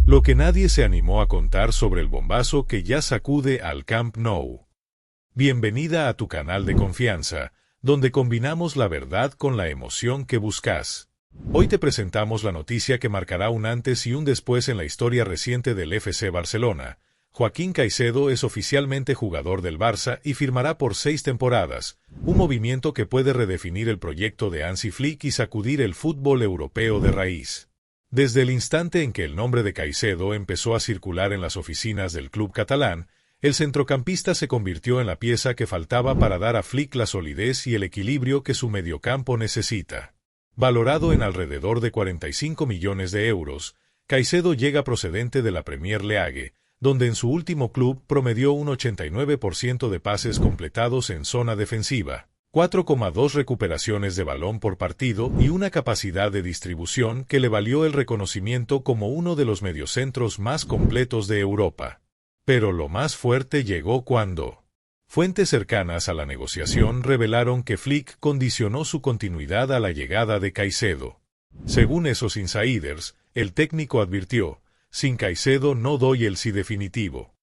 Lo que nadie se animó a contar sobre el bombazo que ya sacude al Camp Nou. Bienvenida a tu canal de confianza, donde combinamos la verdad con la emoción que buscas. Hoy te presentamos la noticia que marcará un antes y un después en la historia reciente del FC Barcelona. Joaquín Caicedo es oficialmente jugador del Barça y firmará por 6 temporadas, un movimiento que puede redefinir el proyecto de Hansi Flick y sacudir el fútbol europeo de raíz. Desde el instante en que el nombre de Caicedo empezó a circular en las oficinas del club catalán, el centrocampista se convirtió en la pieza que faltaba para dar a Flick la solidez y el equilibrio que su mediocampo necesita. Valorado en alrededor de 45 millones de euros, Caicedo llega procedente de la Premier League, donde en su último club promedió un 89% de pases completados en zona defensiva, 4,2 recuperaciones de balón por partido y una capacidad de distribución que le valió el reconocimiento como uno de los mediocentros más completos de Europa. Pero lo más fuerte llegó cuando fuentes cercanas a la negociación revelaron que Flick condicionó su continuidad a la llegada de Caicedo. Según esos insiders, el técnico advirtió: "Sin Caicedo no doy el sí definitivo".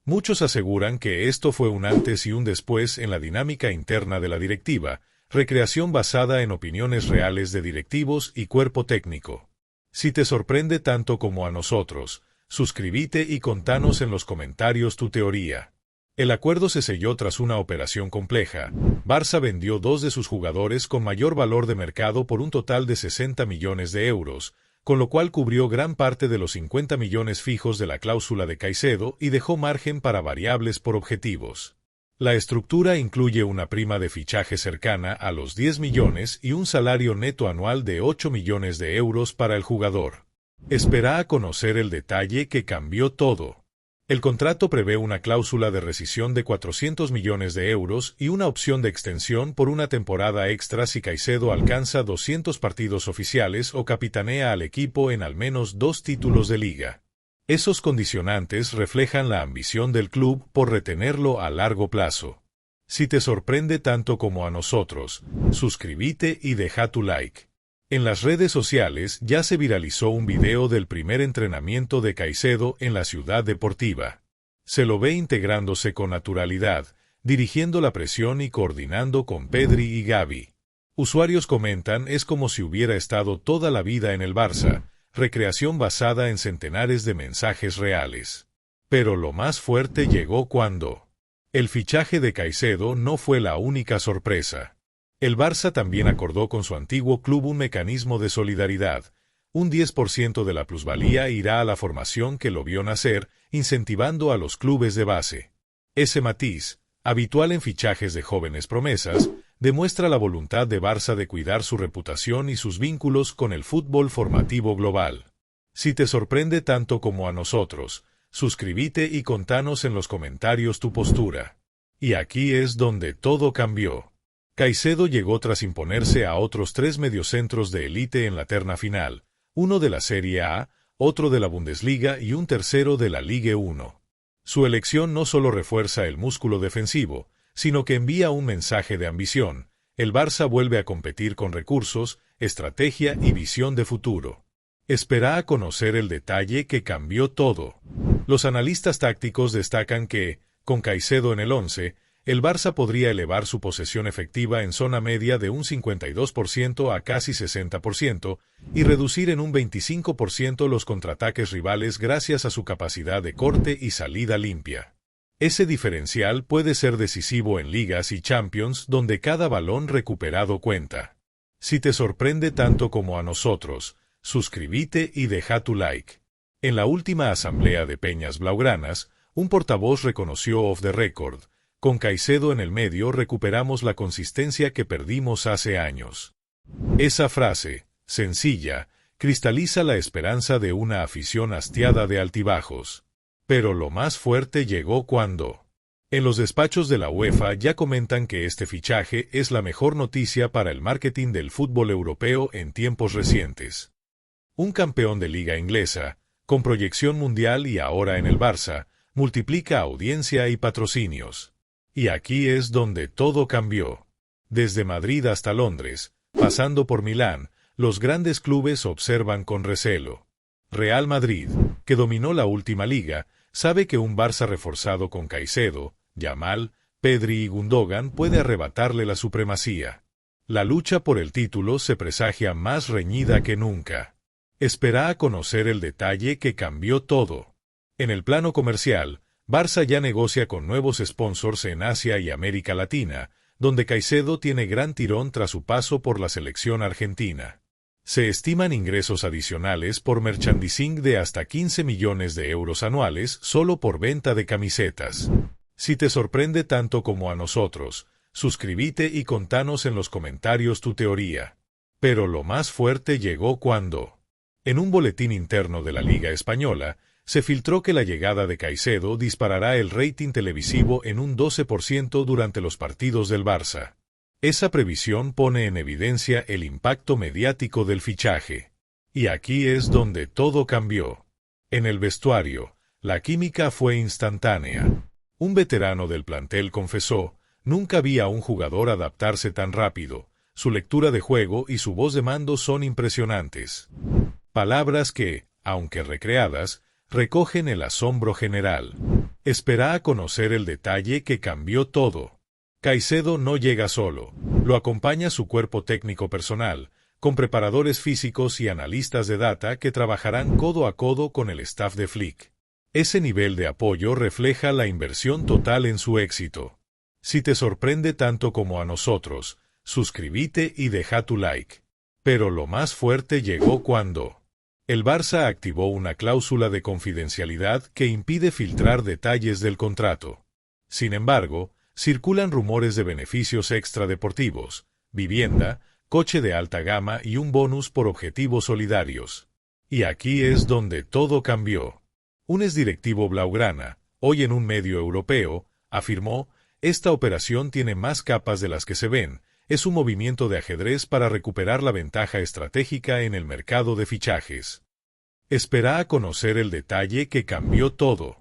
Muchos aseguran que esto fue un antes y un después en la dinámica interna de la directiva, recreación basada en opiniones reales de directivos y cuerpo técnico. Si te sorprende tanto como a nosotros, suscríbete y contanos en los comentarios tu teoría. El acuerdo se selló tras una operación compleja. Barça vendió 2 de sus jugadores con mayor valor de mercado por un total de 60 millones de euros, con lo cual cubrió gran parte de los 50 millones fijos de la cláusula de Caicedo y dejó margen para variables por objetivos. La estructura incluye una prima de fichaje cercana a los 10 millones y un salario neto anual de 8 millones de euros para el jugador. Espera a conocer el detalle que cambió todo. El contrato prevé una cláusula de rescisión de 400 millones de euros y una opción de extensión por una temporada extra si Caicedo alcanza 200 partidos oficiales o capitanea al equipo en al menos 2 títulos de liga. Esos condicionantes reflejan la ambición del club por retenerlo a largo plazo. Si te sorprende tanto como a nosotros, suscríbete y deja tu like. En las redes sociales ya se viralizó un video del primer entrenamiento de Caicedo en la Ciudad Deportiva. Se lo ve integrándose con naturalidad, dirigiendo la presión y coordinando con Pedri y Gavi. Usuarios comentan: es como si hubiera estado toda la vida en el Barça, recreación basada en centenares de mensajes reales. Pero lo más fuerte llegó cuando el fichaje de Caicedo no fue la única sorpresa. El Barça también acordó con su antiguo club un mecanismo de solidaridad. Un 10% de la plusvalía irá a la formación que lo vio nacer, incentivando a los clubes de base. Ese matiz, habitual en fichajes de jóvenes promesas, demuestra la voluntad de Barça de cuidar su reputación y sus vínculos con el fútbol formativo global. Si te sorprende tanto como a nosotros, suscríbete y contanos en los comentarios tu postura. Y aquí es donde todo cambió. Caicedo llegó tras imponerse a otros 3 mediocentros de élite en la terna final, uno de la Serie A, otro de la Bundesliga y un tercero de la Ligue 1. Su elección no solo refuerza el músculo defensivo, sino que envía un mensaje de ambición. El Barça vuelve a competir con recursos, estrategia y visión de futuro. Espera a conocer el detalle que cambió todo. Los analistas tácticos destacan que, con Caicedo en el 11, el Barça podría elevar su posesión efectiva en zona media de un 52% a casi 60% y reducir en un 25% los contraataques rivales gracias a su capacidad de corte y salida limpia. Ese diferencial puede ser decisivo en ligas y Champions, donde cada balón recuperado cuenta. Si te sorprende tanto como a nosotros, suscríbete y deja tu like. En la última asamblea de Peñas Blaugranas, un portavoz reconoció off the record: "Con Caicedo en el medio recuperamos la consistencia que perdimos hace años". Esa frase, sencilla, cristaliza la esperanza de una afición hastiada de altibajos. Pero lo más fuerte llegó cuando en los despachos de la UEFA ya comentan que este fichaje es la mejor noticia para el marketing del fútbol europeo en tiempos recientes. Un campeón de liga inglesa, con proyección mundial y ahora en el Barça, multiplica audiencia y patrocinios. Y aquí es donde todo cambió. Desde Madrid hasta Londres, pasando por Milán, los grandes clubes observan con recelo. Real Madrid, que dominó la última liga, sabe que un Barça reforzado con Caicedo, Yamal, Pedri y Gundogan puede arrebatarle la supremacía. La lucha por el título se presagia más reñida que nunca. Espera a conocer el detalle que cambió todo. En el plano comercial, Barça ya negocia con nuevos sponsors en Asia y América Latina, donde Caicedo tiene gran tirón tras su paso por la selección argentina. Se estiman ingresos adicionales por merchandising de hasta 15 millones de euros anuales solo por venta de camisetas. Si te sorprende tanto como a nosotros, suscríbete y contanos en los comentarios tu teoría. Pero lo más fuerte llegó cuando, en un boletín interno de la Liga Española, se filtró que la llegada de Caicedo disparará el rating televisivo en un 12% durante los partidos del Barça. Esa previsión pone en evidencia el impacto mediático del fichaje. Y aquí es donde todo cambió. En el vestuario, la química fue instantánea. Un veterano del plantel confesó: "Nunca vi a un jugador adaptarse tan rápido. Su lectura de juego y su voz de mando son impresionantes". Palabras que, aunque recreadas, recogen el asombro general. Espera a conocer el detalle que cambió todo. Caicedo no llega solo, lo acompaña su cuerpo técnico personal, con preparadores físicos y analistas de data que trabajarán codo a codo con el staff de Flick. Ese nivel de apoyo refleja la inversión total en su éxito. Si te sorprende tanto como a nosotros, suscríbete y deja tu like. Pero lo más fuerte llegó cuando el Barça activó una cláusula de confidencialidad que impide filtrar detalles del contrato. Sin embargo, circulan rumores de beneficios extradeportivos, vivienda, coche de alta gama y un bonus por objetivos solidarios. Y aquí es donde todo cambió. Un exdirectivo blaugrana, hoy en un medio europeo, afirmó: "Esta operación tiene más capas de las que se ven, es un movimiento de ajedrez para recuperar la ventaja estratégica en el mercado de fichajes". Espera a conocer el detalle que cambió todo.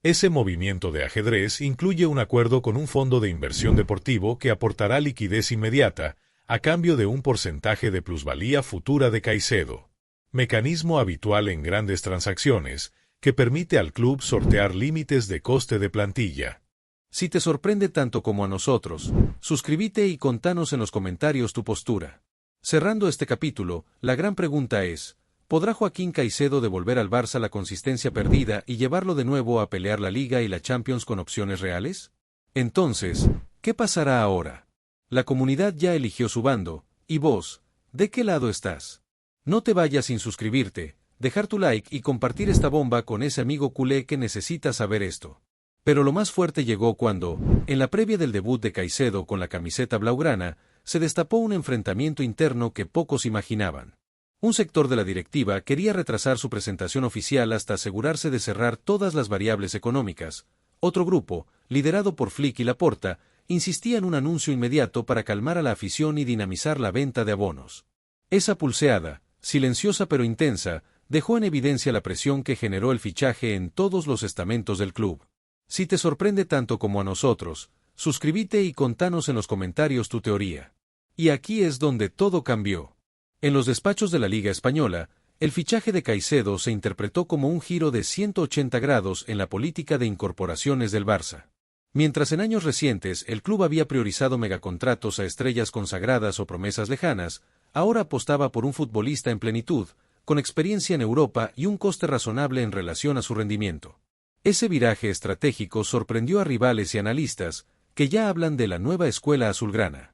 Ese movimiento de ajedrez incluye un acuerdo con un fondo de inversión deportivo que aportará liquidez inmediata, a cambio de un porcentaje de plusvalía futura de Caicedo. Mecanismo habitual en grandes transacciones, que permite al club sortear límites de coste de plantilla. Si te sorprende tanto como a nosotros, suscríbete y contanos en los comentarios tu postura. Cerrando este capítulo, la gran pregunta es: ¿podrá Joaquín Caicedo devolver al Barça la consistencia perdida y llevarlo de nuevo a pelear la Liga y la Champions con opciones reales? Entonces, ¿qué pasará ahora? La comunidad ya eligió su bando, y vos, ¿de qué lado estás? No te vayas sin suscribirte, dejar tu like y compartir esta bomba con ese amigo culé que necesita saber esto. Pero lo más fuerte llegó cuando, en la previa del debut de Caicedo con la camiseta blaugrana, se destapó un enfrentamiento interno que pocos imaginaban. Un sector de la directiva quería retrasar su presentación oficial hasta asegurarse de cerrar todas las variables económicas. Otro grupo, liderado por Flick y Laporta, insistía en un anuncio inmediato para calmar a la afición y dinamizar la venta de abonos. Esa pulseada, silenciosa pero intensa, dejó en evidencia la presión que generó el fichaje en todos los estamentos del club. Si te sorprende tanto como a nosotros, suscríbete y contanos en los comentarios tu teoría. Y aquí es donde todo cambió. En los despachos de la Liga Española, el fichaje de Caicedo se interpretó como un giro de 180 grados en la política de incorporaciones del Barça. Mientras en años recientes el club había priorizado megacontratos a estrellas consagradas o promesas lejanas, ahora apostaba por un futbolista en plenitud, con experiencia en Europa y un coste razonable en relación a su rendimiento. Ese viraje estratégico sorprendió a rivales y analistas, que ya hablan de la nueva escuela azulgrana.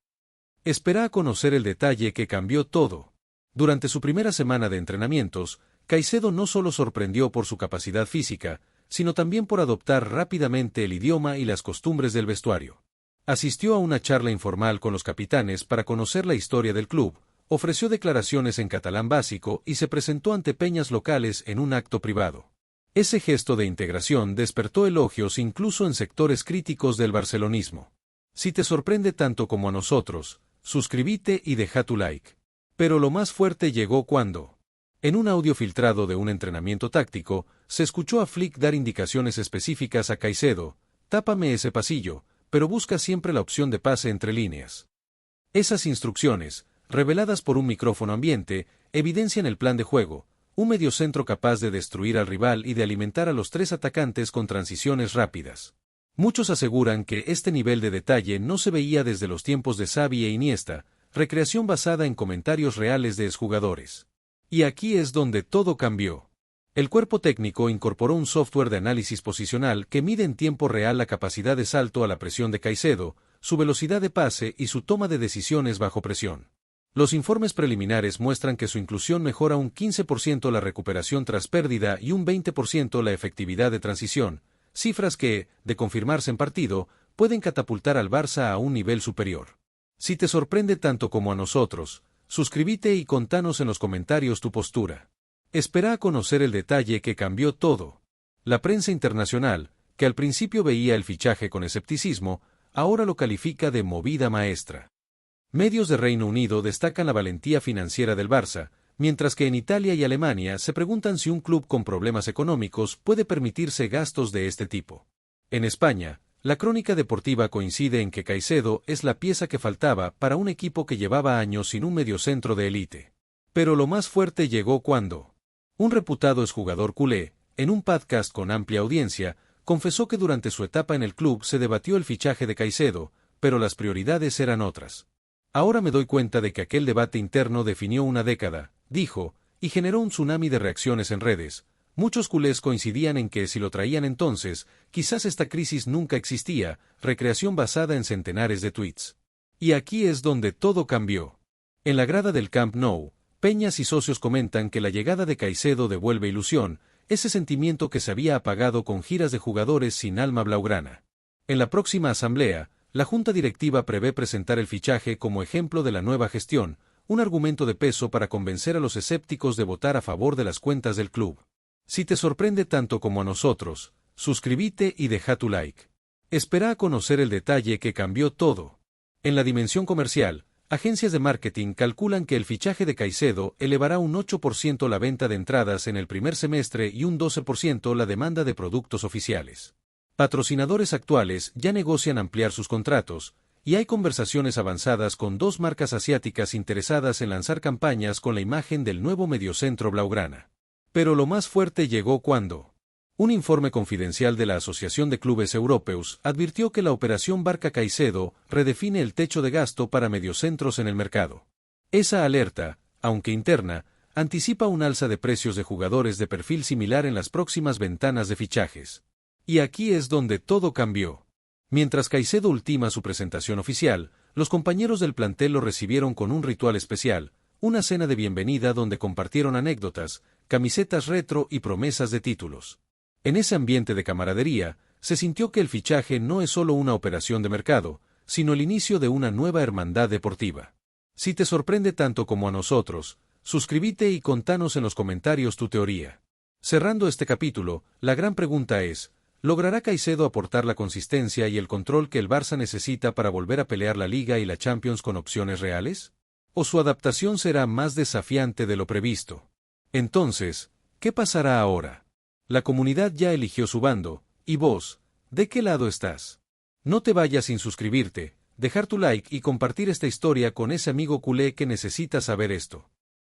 Espera a conocer el detalle que cambió todo. Durante su primera semana de entrenamientos, Caicedo no solo sorprendió por su capacidad física, sino también por adoptar rápidamente el idioma y las costumbres del vestuario. Asistió a una charla informal con los capitanes para conocer la historia del club, ofreció declaraciones en catalán básico y se presentó ante peñas locales en un acto privado. Ese gesto de integración despertó elogios incluso en sectores críticos del barcelonismo. Si te sorprende tanto como a nosotros, suscríbete y deja tu like. Pero lo más fuerte llegó cuando, en un audio filtrado de un entrenamiento táctico, se escuchó a Flick dar indicaciones específicas a Caicedo: "Tápame ese pasillo, pero busca siempre la opción de pase entre líneas". Esas instrucciones, reveladas por un micrófono ambiente, evidencian el plan de juego: un mediocentro capaz de destruir al rival y de alimentar a los tres atacantes con transiciones rápidas. Muchos aseguran que este nivel de detalle no se veía desde los tiempos de Xavi e Iniesta, recreación basada en comentarios reales de exjugadores. Y aquí es donde todo cambió. El cuerpo técnico incorporó un software de análisis posicional que mide en tiempo real la capacidad de salto a la presión de Caicedo, su velocidad de pase y su toma de decisiones bajo presión. Los informes preliminares muestran que su inclusión mejora un 15% la recuperación tras pérdida y un 20% la efectividad de transición, cifras que, de confirmarse en partido, pueden catapultar al Barça a un nivel superior. Si te sorprende tanto como a nosotros, suscríbete y contanos en los comentarios tu postura. Espera a conocer el detalle que cambió todo. La prensa internacional, que al principio veía el fichaje con escepticismo, ahora lo califica de movida maestra. Medios de Reino Unido destacan la valentía financiera del Barça, mientras que en Italia y Alemania se preguntan si un club con problemas económicos puede permitirse gastos de este tipo. En España, la crónica deportiva coincide en que Caicedo es la pieza que faltaba para un equipo que llevaba años sin un mediocentro de élite. Pero lo más fuerte llegó cuando un reputado exjugador culé, en un podcast con amplia audiencia, confesó que durante su etapa en el club se debatió el fichaje de Caicedo, pero las prioridades eran otras. Ahora me doy cuenta de que aquel debate interno definió una década, dijo, y generó un tsunami de reacciones en redes. Muchos culés coincidían en que si lo traían entonces, quizás esta crisis nunca existía, recreación basada en centenares de tweets. Y aquí es donde todo cambió. En la grada del Camp Nou, Peñas y socios comentan que la llegada de Caicedo devuelve ilusión, ese sentimiento que se había apagado con giras de jugadores sin alma blaugrana. En la próxima asamblea, la Junta Directiva prevé presentar el fichaje como ejemplo de la nueva gestión, un argumento de peso para convencer a los escépticos de votar a favor de las cuentas del club. Si te sorprende tanto como a nosotros, suscríbete y deja tu like. Espera a conocer el detalle que cambió todo. En la dimensión comercial, agencias de marketing calculan que el fichaje de Caicedo elevará un 8% la venta de entradas en el primer semestre y un 12% la demanda de productos oficiales. Patrocinadores actuales ya negocian ampliar sus contratos, y hay conversaciones avanzadas con dos marcas asiáticas interesadas en lanzar campañas con la imagen del nuevo mediocentro blaugrana. Pero lo más fuerte llegó cuando un informe confidencial de la Asociación de Clubes Europeos advirtió que la operación Barca Caicedo redefine el techo de gasto para mediocentros en el mercado. Esa alerta, aunque interna, anticipa un alza de precios de jugadores de perfil similar en las próximas ventanas de fichajes. Y aquí es donde todo cambió. Mientras Caicedo ultima su presentación oficial, los compañeros del plantel lo recibieron con un ritual especial, una cena de bienvenida donde compartieron anécdotas, camisetas retro y promesas de títulos. En ese ambiente de camaradería, se sintió que el fichaje no es solo una operación de mercado, sino el inicio de una nueva hermandad deportiva. Si te sorprende tanto como a nosotros, suscríbete y contanos en los comentarios tu teoría. Cerrando este capítulo, la gran pregunta es, ¿logrará Caicedo aportar la consistencia y el control que el Barça necesita para volver a pelear la Liga y la Champions con opciones reales? ¿O su adaptación será más desafiante de lo previsto? Entonces, ¿qué pasará ahora? La comunidad ya eligió su bando, y vos, ¿de qué lado estás? No te vayas sin suscribirte, dejar tu like y compartir esta historia con ese amigo culé que necesita saber esto.